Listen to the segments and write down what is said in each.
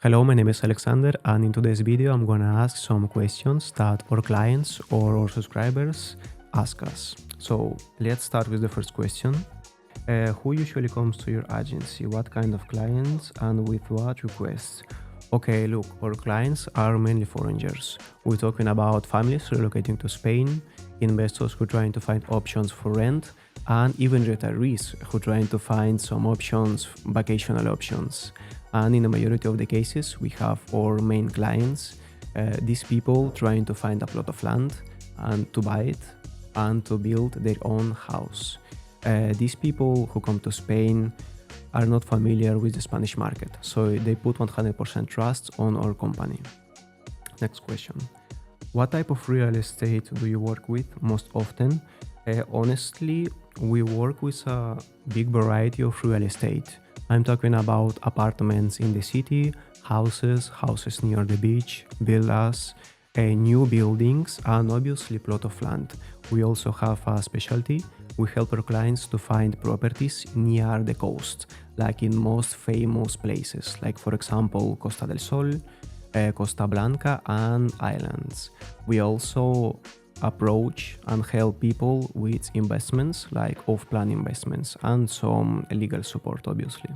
Hello, my name is Alexander, and in today's video I'm gonna ask some questions that our clients or our subscribers ask us. So let's start with the first question. Who usually comes to your agency? What kind of clients and with what requests? Okay, look, our clients are mainly foreigners. We're talking about families relocating to Spain, investors who are trying to find options for rent, and even retirees who are trying to find some options, vacational options. And in the majority of the cases, we have our main clients, these people trying to find a plot of land and to buy it and to build their own house. These people who come to Spain are not familiar with the Spanish market, so they put 100% trust on our company. Next question. What type of real estate do you work with most often? Honestly, we work with a big variety of real estate. I'm talking about apartments in the city, houses near the beach, villas, new buildings, and obviously plot of land. We also have a specialty. We help our clients to find properties near the coast, like in most famous places, like for example Costa del Sol, Costa Blanca, and islands. We also approach and help people with investments like off-plan investments and some legal support, obviously.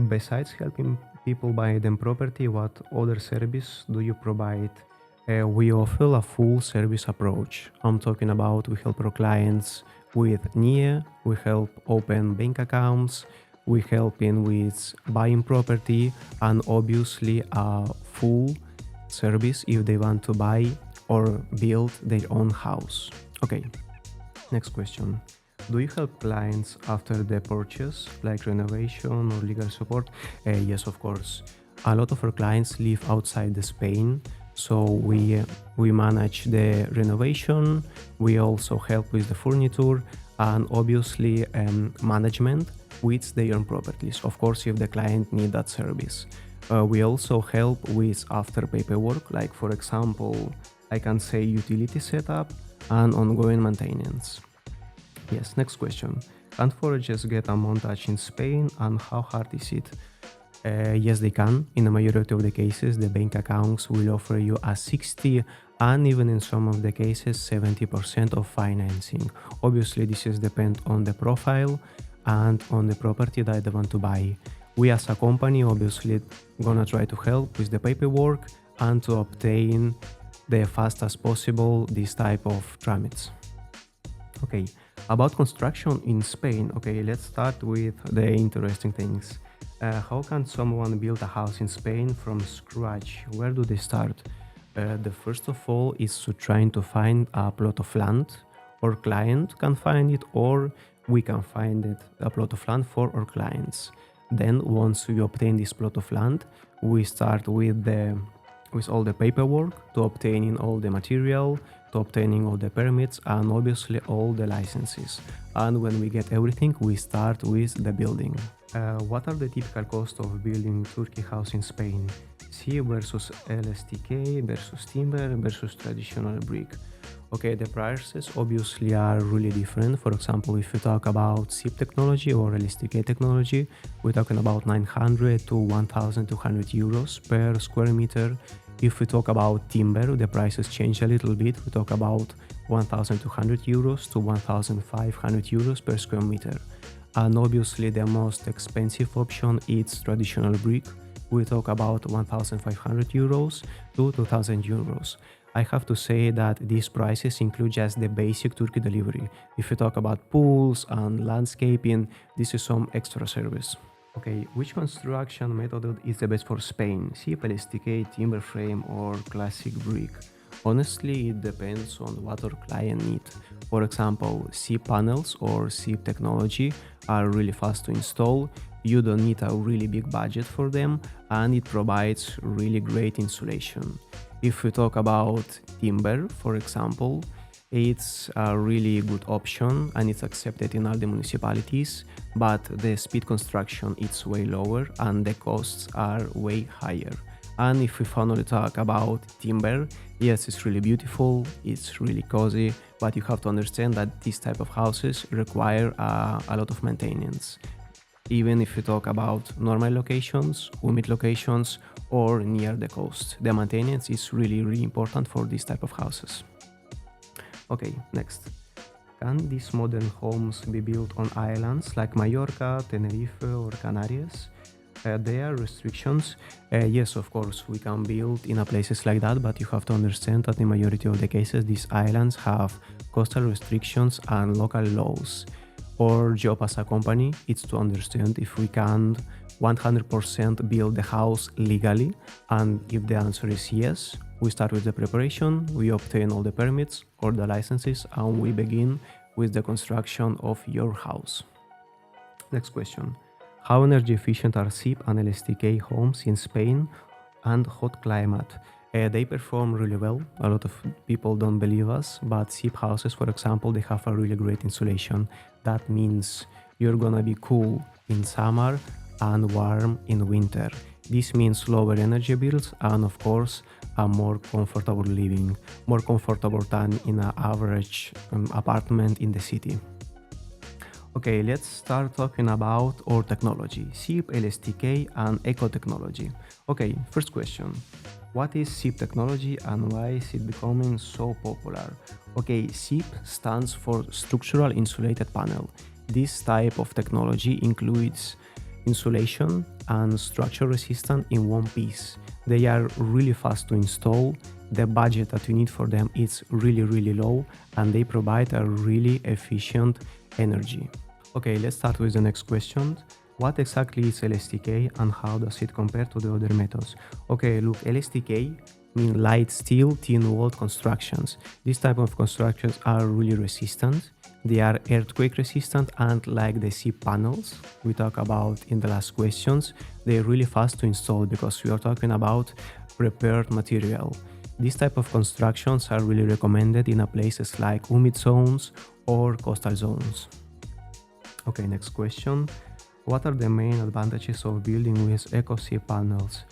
Besides helping people buy them property, what other service do you provide? We offer a full service approach. I'm talking about we help our clients with NIE, we help open bank accounts, we help in with buying property, and obviously a full service if they want to buy or build their own house. Okay, next question. Do you help clients after the purchase, like renovation or legal support? Yes, of course. A lot of our clients live outside the Spain, so we manage the renovation. We also help with the furniture and obviously management with their own properties. Of course, if the client needs that service. We also help with after paperwork, like for example, I can say utility setup and ongoing maintenance. Yes, next question. Can foreigners get a mortgage in Spain and how hard is it? Yes, they can. In the majority of the cases, the bank accounts will offer you a 60 and even in some of the cases 70% of financing. Obviously, this is depend on the profile and on the property that they want to buy. We as a company obviously gonna try to help with the paperwork and to obtain the fastest possible this type of tramits. Okay, about construction in Spain. Okay, let's start with the interesting things. How can someone build a house in Spain from scratch? Where do they start? The first of all is to trying to find a plot of land. Our client can find it or we can find it, a plot of land for our clients. Then once we obtain this plot of land, we start with all the paperwork to obtaining all the material, to obtaining all the permits and obviously all the licenses. And when we get everything, we start with the building. What are the typical costs of building turnkey house in Spain? SIP versus LSTK versus timber versus traditional brick. Okay, the prices obviously are really different. For example, if you talk about SIP technology or LSTK technology, we're talking about 900 to 1,200 euros per square meter. If we talk about timber, the prices change a little bit. We talk about 1,200 euros to 1,500 euros per square meter. And obviously the most expensive option is traditional brick. We talk about 1,500 euros to 2,000 euros. I have to say that these prices include just the basic turnkey delivery. If you talk about pools and landscaping, this is some extra service. Okay, which construction method is the best for Spain? SIP, LSTK, timber frame or classic brick? Honestly, it depends on what our client needs. For example, SIP panels or SIP technology are really fast to install. You don't need a really big budget for them and it provides really great insulation. If we talk about timber, for example, it's a really good option and it's accepted in all the municipalities, but the speed construction is way lower and the costs are way higher. And if we finally talk about timber, yes, it's really beautiful, it's really cozy, but you have to understand that this type of houses require a lot of maintenance. Even if you talk about normal locations, humid locations, or near the coast. The maintenance is really important for this type of houses. Okay, next. Can these modern homes be built on islands like Mallorca, Tenerife or Canarias? There are restrictions. Yes, of course, we can build in places like that, but you have to understand that in the majority of the cases, these islands have coastal restrictions and local laws. Our job as a company is to understand if we can 100% build the house legally, and if the answer is yes, we start with the preparation, we obtain all the permits or the licenses, and we begin with the construction of your house. Next question. How energy efficient are SIP and LSTK homes in Spain and hot climate? They perform really well. A lot of people don't believe us, but SIP houses, for example, they have a really great insulation. That means you're gonna be cool in summer and warm in winter. This means lower energy bills and, of course, a more comfortable living, more comfortable than in an average apartment in the city. Okay, let's start talking about our technology, SIP, LSTK and eco technology. Okay, first question. What is SIP technology and why is it becoming so popular? Okay, SIP stands for Structural Insulated Panel. This type of technology includes insulation and structure resistant in one piece. They are really fast to install. The budget that you need for them is really low, and they provide a really efficient energy. Okay, let's start with the next question. What exactly is LSTK and how does it compare to the other methods? Okay, look, LSTK mean light steel thin walled constructions. These type of constructions are really resistant. They are earthquake resistant, and like the SIP panels we talked about in the last questions, they're really fast to install because we are talking about prepared material. These type of constructions are really recommended in places like humid zones or coastal zones. Okay, next question. What are the main advantages of building with eco-SIP panels?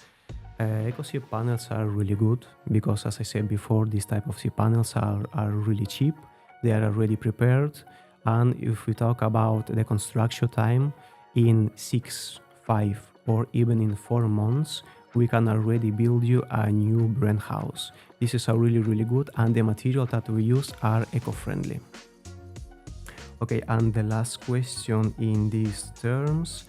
Eco-SIP panels are really good because, as I said before, these type of SIP panels are really cheap. They are already prepared, and if we talk about the construction time, in 6, 5 or even in 4 months, we can already build you a new brand house. This is a really good, and the material that we use are eco-friendly. Okay, and the last question in these terms,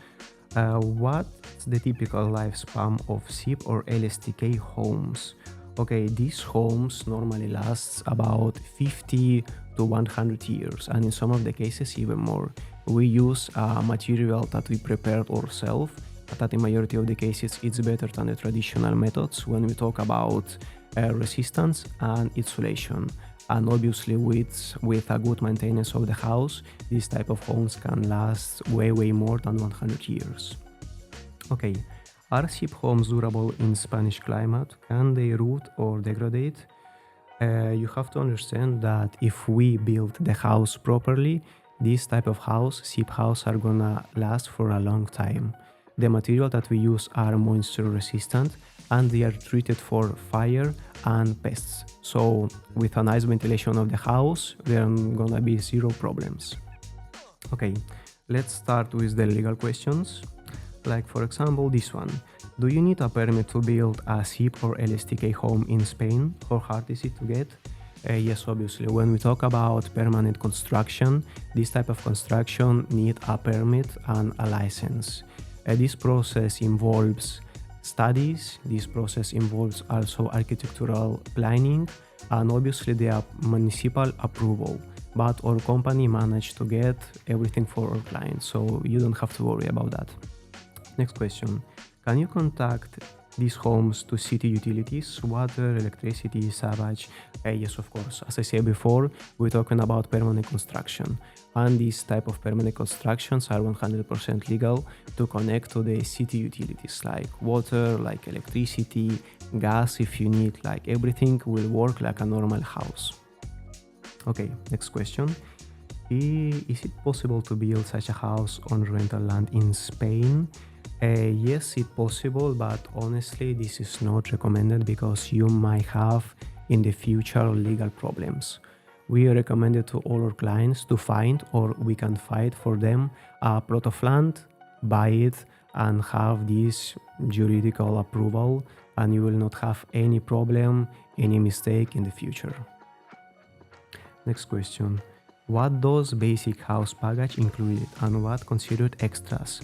what's the typical lifespan of SIP or LSTK homes? Okay, these homes normally last about 50 to 100 years, and in some of the cases even more. We use a material that we prepared ourselves, but that in majority of the cases it's better than the traditional methods when we talk about resistance and insulation. And obviously with a good maintenance of the house, this type of homes can last way more than 100 years. Okay, are SIP homes durable in Spanish climate? Can they rot or degrade? You have to understand that if we build the house properly, this type of house, SIP house, are gonna last for a long time. The material that we use are moisture resistant, and they are treated for fire and pests. So with a nice ventilation of the house, there are gonna be zero problems. Okay, let's start with the legal questions. Like for example, this one. Do you need a permit to build a SIP or LSTK home in Spain? How hard is it to get? Yes, obviously. When we talk about permanent construction, this type of construction need a permit and a license. This process involves studies, this process involves also architectural planning, and obviously the municipal approval. But our company managed to get everything for our clients, so you don't have to worry about that. Next question. Can you contact these homes to city utilities, water, electricity, sewage? Yes, of course. As I said before, we're talking about permanent construction, and these type of permanent constructions are 100% legal to connect to the city utilities like water, like electricity, gas if you need, like everything will work like a normal house. Okay, next question. Is it possible to build such a house on rental land in Spain? Yes, it's possible, but honestly, this is not recommended because you might have in the future legal problems. We recommend it to all our clients to find, or we can fight for them, a plot of land, buy it, and have this juridical approval, and you will not have any problem, any mistake in the future. Next question. What does basic house package include and what considered extras?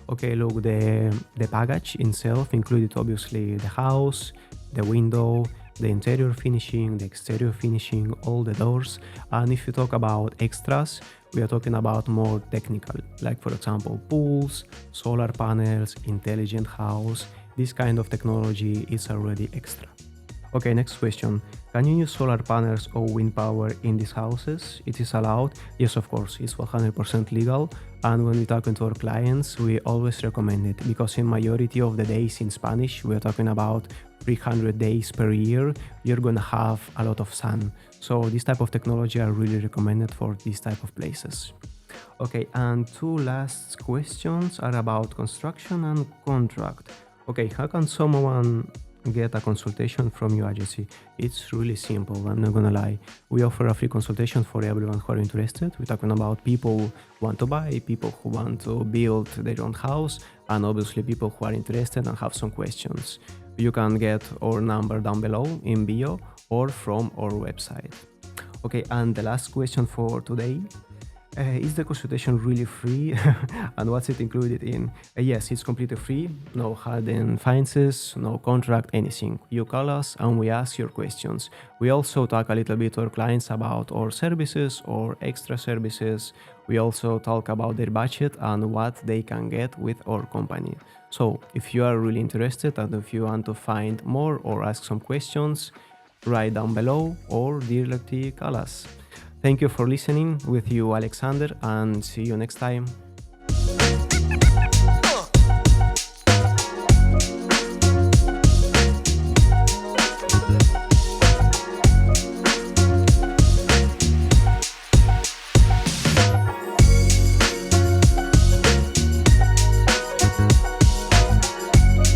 Okay, look, the package itself included obviously the house, the window, the interior finishing, the exterior finishing, all the doors. And if you talk about extras, we are talking about more technical, like for example, pools, solar panels, intelligent house. This kind of technology is already extra. Okay, next question. Can you use solar panels or wind power in these houses? It is allowed? Yes, of course, it's 100% legal. And when we talk to our clients, we always recommend it because in majority of the days in Spanish, we are talking about 300 days per year, you're gonna have a lot of sun. So this type of technology are really recommended for these type of places. Okay, and two last questions are about construction and contract. Okay, how can someone get a consultation from your agency? It's really simple, I'm not gonna lie. We offer a free consultation for everyone who are interested. We're talking about people who want to buy, people who want to build their own house, and obviously people who are interested and have some questions. You can get our number down below in bio or from our website. Okay, and the last question for today. Is the consultation really free? And what's it included in? Yes, it's completely free. No hidden finances, no contract, anything. You call us and we ask your questions. We also talk a little bit to our clients about our services or extra services. We also talk about their budget and what they can get with our company. So if you are really interested and if you want to find more or ask some questions, write down below or directly call us. Thank you for listening. With you, Alexander, and see you next time.